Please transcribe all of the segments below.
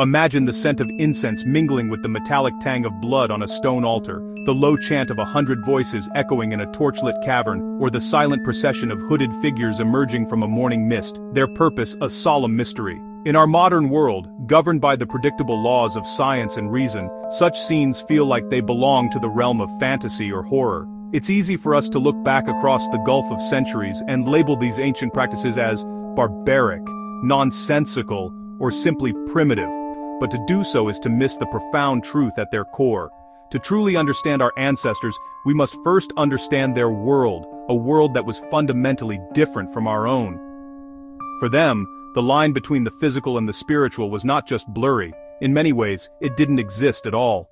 Imagine the scent of incense mingling with the metallic tang of blood on a stone altar, the low chant of 100 voices echoing in a torchlit cavern, or the silent procession of hooded figures emerging from a morning mist, their purpose a solemn mystery. In our modern world, governed by the predictable laws of science and reason, such scenes feel like they belong to the realm of fantasy or horror. It's easy for us to look back across the gulf of centuries and label these ancient practices as barbaric, nonsensical, or simply primitive. But to do so is to miss the profound truth at their core. To truly understand our ancestors, we must first understand their world, a world that was fundamentally different from our own. For them, the line between the physical and the spiritual was not just blurry. In many ways, it didn't exist at all.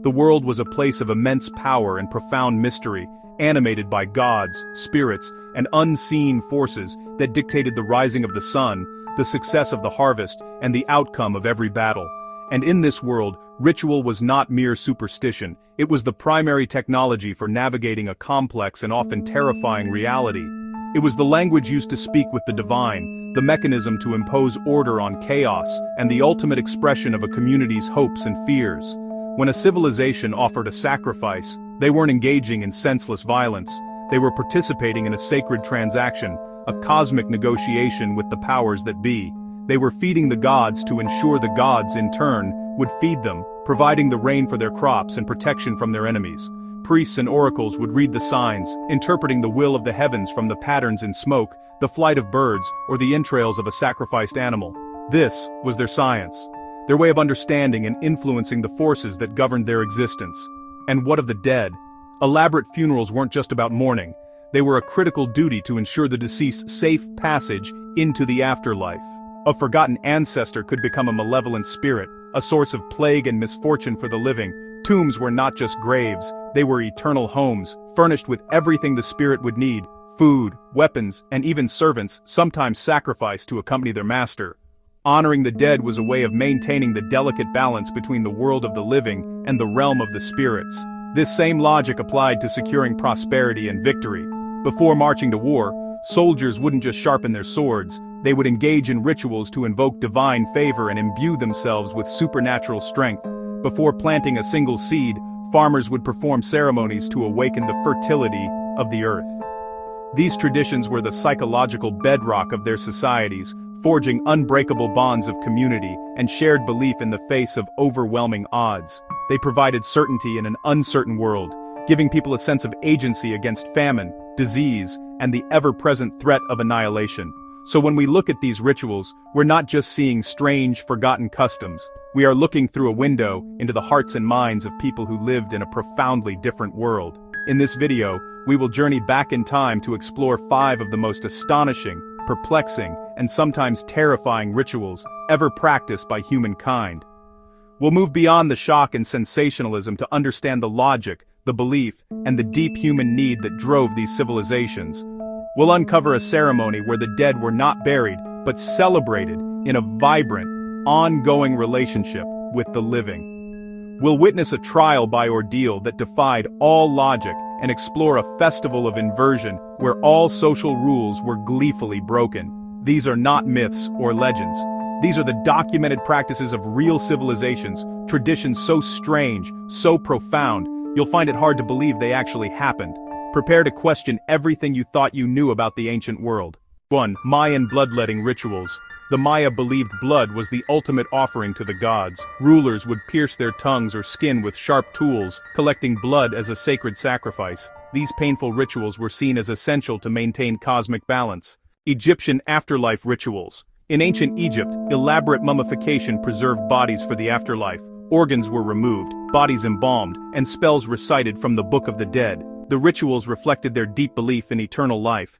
The world was a place of immense power and profound mystery, animated by gods, spirits, and unseen forces that dictated the rising of the sun, the success of the harvest, and the outcome of every battle. And in this world, ritual was not mere superstition, it was the primary technology for navigating a complex and often terrifying reality. It was the language used to speak with the divine, the mechanism to impose order on chaos, and the ultimate expression of a community's hopes and fears. When a civilization offered a sacrifice, they weren't engaging in senseless violence, they were participating in a sacred transaction, a cosmic negotiation with the powers that be. They were feeding the gods to ensure the gods, in turn, would feed them, providing the rain for their crops and protection from their enemies. Priests and oracles would read the signs, interpreting the will of the heavens from the patterns in smoke, the flight of birds, or the entrails of a sacrificed animal. This was their science, their way of understanding and influencing the forces that governed their existence. And what of the dead? Elaborate funerals weren't just about mourning. They were a critical duty to ensure the deceased's safe passage into the afterlife. A forgotten ancestor could become a malevolent spirit, a source of plague and misfortune for the living. Tombs were not just graves, they were eternal homes, furnished with everything the spirit would need: food, weapons, and even servants, sometimes sacrificed to accompany their master. Honoring the dead was a way of maintaining the delicate balance between the world of the living and the realm of the spirits. This same logic applied to securing prosperity and victory. Before marching to war, soldiers wouldn't just sharpen their swords, they would engage in rituals to invoke divine favor and imbue themselves with supernatural strength. Before planting a single seed, farmers would perform ceremonies to awaken the fertility of the earth. These traditions were the psychological bedrock of their societies, forging unbreakable bonds of community and shared belief in the face of overwhelming odds. They provided certainty in an uncertain world, giving people a sense of agency against famine, disease, and the ever-present threat of annihilation. So when we look at these rituals, we're not just seeing strange, forgotten customs. We are looking through a window into the hearts and minds of people who lived in a profoundly different world. In this video, we will journey back in time to explore 5 of the most astonishing, perplexing, and sometimes terrifying rituals ever practiced by humankind. We'll move beyond the shock and sensationalism to understand the logic, the belief, and the deep human need that drove these civilizations. We'll uncover a ceremony where the dead were not buried, but celebrated in a vibrant, ongoing relationship with the living. We'll witness a trial by ordeal that defied all logic and explore a festival of inversion where all social rules were gleefully broken. These are not myths or legends. These are the documented practices of real civilizations, traditions so strange, so profound, you'll find it hard to believe they actually happened. Prepare to question everything you thought you knew about the ancient world. 1. Mayan bloodletting rituals. The Maya believed blood was the ultimate offering to the gods. Rulers would pierce their tongues or skin with sharp tools, collecting blood as a sacred sacrifice. These painful rituals were seen as essential to maintain cosmic balance. Egyptian afterlife rituals. In ancient Egypt, elaborate mummification preserved bodies for the afterlife. Organs were removed, bodies embalmed, and spells recited from the Book of the Dead. The rituals reflected their deep belief in eternal life.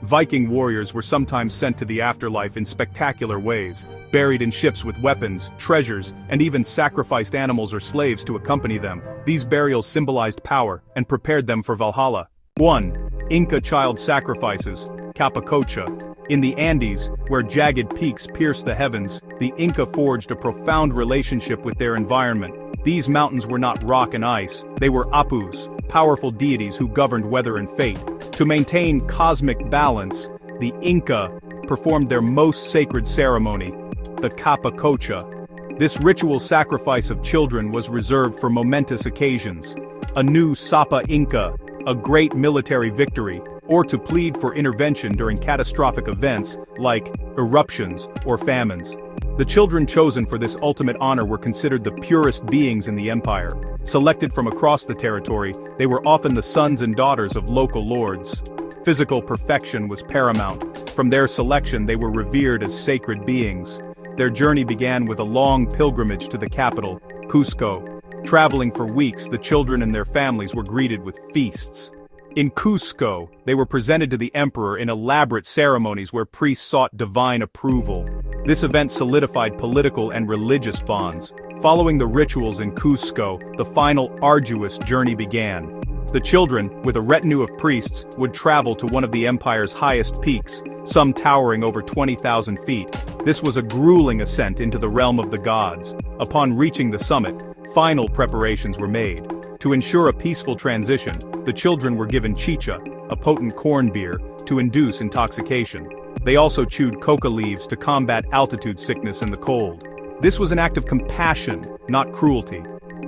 Viking warriors were sometimes sent to the afterlife in spectacular ways, buried in ships with weapons, treasures, and even sacrificed animals or slaves to accompany them. These burials symbolized power and prepared them for Valhalla. 1. Inca child sacrifices, Capacocha. In the Andes, where jagged peaks pierce the heavens, the Inca forged a profound relationship with their environment. These mountains were not rock and ice, they were apus, powerful deities who governed weather and fate. To maintain cosmic balance, the Inca performed their most sacred ceremony, the capacocha. This ritual sacrifice of children was reserved for momentous occasions, a new Sapa Inca, a great military victory, or to plead for intervention during catastrophic events like eruptions or famines. The children chosen for this ultimate honor were considered the purest beings in the empire. Selected from across the territory, they were often the sons and daughters of local lords. Physical perfection was paramount. From their selection, they were revered as sacred beings. Their journey began with a long pilgrimage to the capital, Cusco. Traveling for weeks, the children and their families were greeted with feasts. In Cusco, they were presented to the emperor in elaborate ceremonies where priests sought divine approval. This event solidified political and religious bonds. Following the rituals in Cusco, the final arduous journey began. The children, with a retinue of priests, would travel to one of the empire's highest peaks, some towering over 20,000 feet. This was a grueling ascent into the realm of the gods. Upon reaching the summit, final preparations were made. To ensure a peaceful transition, the children were given chicha, a potent corn beer, to induce intoxication. They also chewed coca leaves to combat altitude sickness and the cold. This was an act of compassion, not cruelty.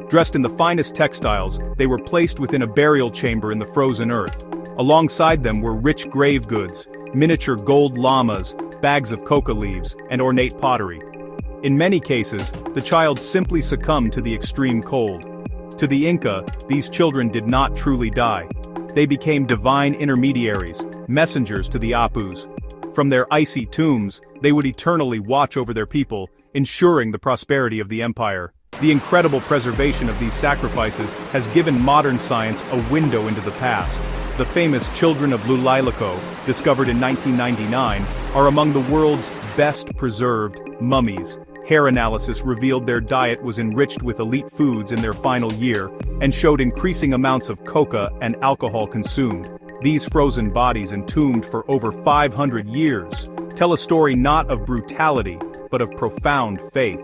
Dressed in the finest textiles, they were placed within a burial chamber in the frozen earth. Alongside them were rich grave goods, miniature gold llamas, bags of coca leaves, and ornate pottery. In many cases, the child simply succumbed to the extreme cold. To the Inca, these children did not truly die. They became divine intermediaries, messengers to the Apus. From their icy tombs, they would eternally watch over their people, ensuring the prosperity of the empire. The incredible preservation of these sacrifices has given modern science a window into the past. The famous children of Lulailako, discovered in 1999, are among the world's best preserved mummies. Hair analysis revealed their diet was enriched with elite foods in their final year, and showed increasing amounts of coca and alcohol consumed. These frozen bodies, entombed for over 500 years, tell a story not of brutality, but of profound faith.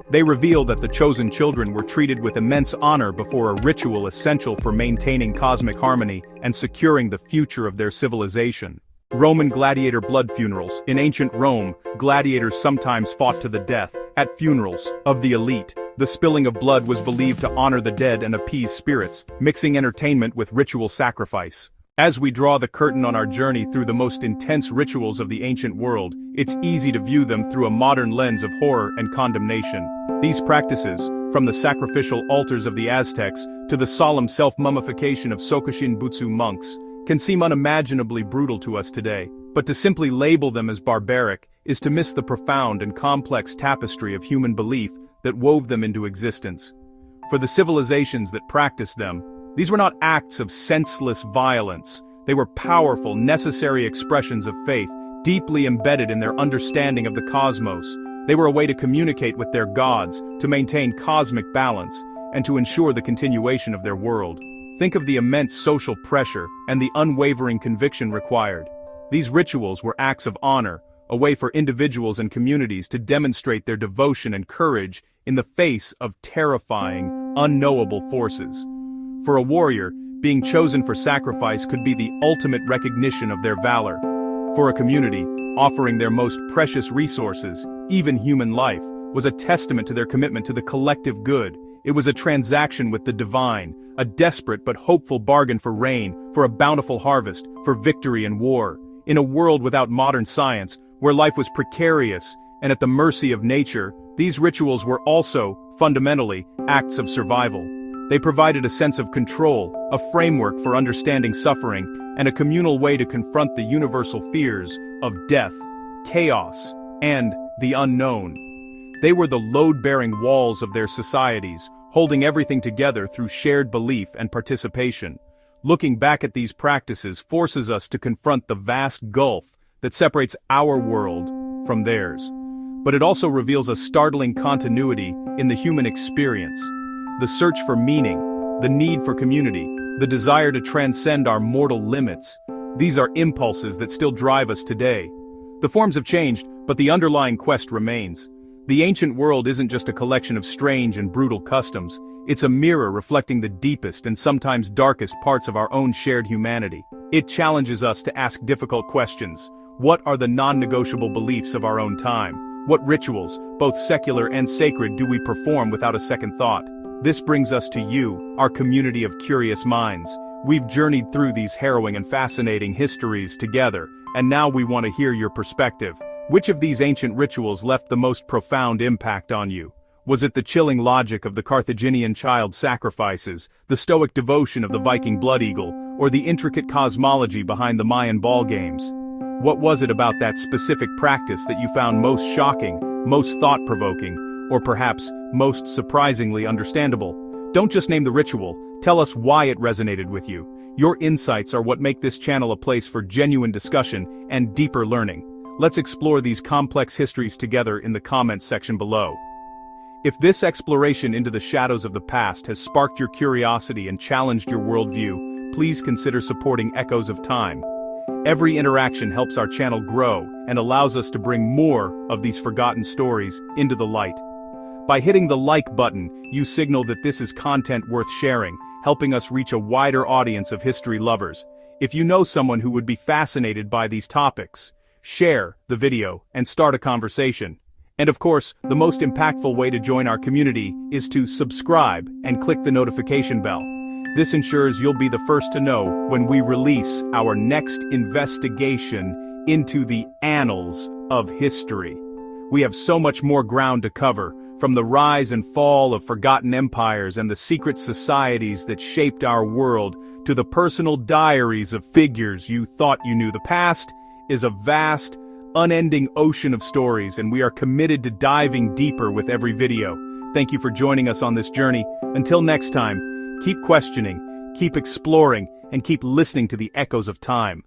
They reveal that the chosen children were treated with immense honor before a ritual essential for maintaining cosmic harmony and securing the future of their civilization. Roman gladiator blood funerals. In ancient Rome, gladiators sometimes fought to the death. At funerals of the elite, the spilling of blood was believed to honor the dead and appease spirits, mixing entertainment with ritual sacrifice. As we draw the curtain on our journey through the most intense rituals of the ancient world, it's easy to view them through a modern lens of horror and condemnation. These practices, from the sacrificial altars of the Aztecs to the solemn self-mummification of Sokushin Butsu monks, can seem unimaginably brutal to us today. But to simply label them as barbaric is to miss the profound and complex tapestry of human belief that wove them into existence. For the civilizations that practiced them, these were not acts of senseless violence. They were powerful, necessary expressions of faith, deeply embedded in their understanding of the cosmos. They were a way to communicate with their gods, to maintain cosmic balance, and to ensure the continuation of their world. Think of the immense social pressure and the unwavering conviction required. These rituals were acts of honor, a way for individuals and communities to demonstrate their devotion and courage in the face of terrifying, unknowable forces. For a warrior, being chosen for sacrifice could be the ultimate recognition of their valor. For a community, offering their most precious resources, even human life, was a testament to their commitment to the collective good. It was a transaction with the divine, a desperate but hopeful bargain for rain, for a bountiful harvest, for victory in war. In a world without modern science, where life was precarious and at the mercy of nature, these rituals were also, fundamentally, acts of survival. They provided a sense of control, a framework for understanding suffering, and a communal way to confront the universal fears of death, chaos, and the unknown. They were the load-bearing walls of their societies, holding everything together through shared belief and participation. Looking back at these practices forces us to confront the vast gulf that separates our world from theirs. But it also reveals a startling continuity in the human experience. The search for meaning, the need for community, the desire to transcend our mortal limits. These are impulses that still drive us today. The forms have changed, but the underlying quest remains. The ancient world isn't just a collection of strange and brutal customs, it's a mirror reflecting the deepest and sometimes darkest parts of our own shared humanity. It challenges us to ask difficult questions. What are the non-negotiable beliefs of our own time? What rituals, both secular and sacred, do we perform without a second thought? This brings us to you, our community of curious minds. We've journeyed through these harrowing and fascinating histories together, and now we want to hear your perspective. Which of these ancient rituals left the most profound impact on you? Was it the chilling logic of the Carthaginian child sacrifices, the stoic devotion of the Viking blood eagle, or the intricate cosmology behind the Mayan ball games? What was it about that specific practice that you found most shocking, most thought-provoking, or perhaps most surprisingly understandable? Don't just name the ritual, tell us why it resonated with you. Your insights are what make this channel a place for genuine discussion and deeper learning. Let's explore these complex histories together in the comments section below. If this exploration into the shadows of the past has sparked your curiosity and challenged your worldview, please consider supporting Echoes of Time. Every interaction helps our channel grow and allows us to bring more of these forgotten stories into the light. By hitting the like button, you signal that this is content worth sharing, helping us reach a wider audience of history lovers. If you know someone who would be fascinated by these topics, share the video and start a conversation. And of course, the most impactful way to join our community is to subscribe and click the notification bell. This ensures you'll be the first to know when we release our next investigation into the annals of history. We have so much more ground to cover, from the rise and fall of forgotten empires and the secret societies that shaped our world, to the personal diaries of figures you thought you knew. The past is a vast, unending ocean of stories, and we are committed to diving deeper with every video. Thank you for joining us on this journey. Until next time, keep questioning, keep exploring, and keep listening to the echoes of time.